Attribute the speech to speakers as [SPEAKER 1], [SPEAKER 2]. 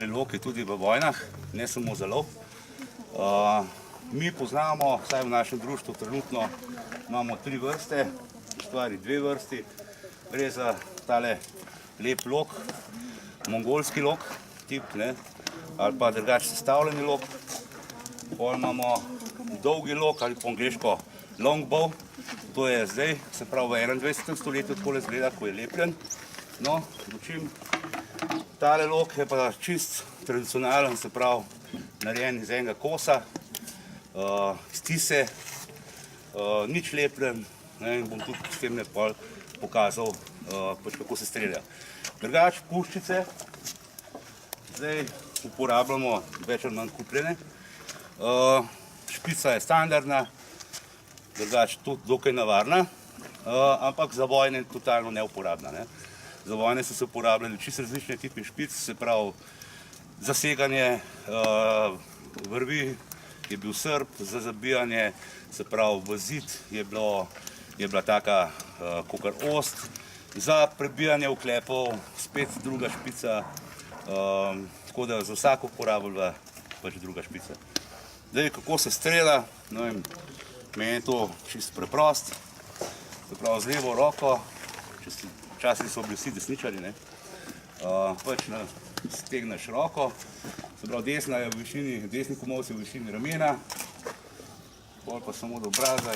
[SPEAKER 1] Ker lok je tudi v vojnah, ne samo za lov. Mi poznamo, vsaj v našem društvu trenutno imamo 3 vrste, v stvari 2 vrsti. Gre za tale lep lok, mongolski lok, tip, ne, ali pa drugače sestavljeni lok. Potem imamo dolgi lok ali po angleško longbow, to je zdaj, se pravi v 21. stoletju takole izgleda, ko je lepljen. No, dočim, tale lok je pa čist tradicionalen, se pravi narejen iz enega kosa, iz tise, nič lepljen, in bom tudi s tem nepol pokazal, kako se strelja. Drugače puščice, zdaj uporabljamo več ali manj kupljene. Špica je standardna, drugače tudi dokaj navarna, ampak za vojne je totalno neuporabna. Za vojne so se uporabljali čisto različne tipe špic, se pravi zaseganje vrvi je bil srp, za zabijanje, se pravi v zid je bila taka kakor ost, za prebijanje oklepov spet druga špica, tako da za vsako uporabo je bila pač druga špica. Zdaj, kako se strela, meni je to čisto preprost, se pravi z levo roko, včasih so bili vsi desničari, pač stegneš roko, se pravi desni komolec je v višini ramena, pol pa samo do obraza.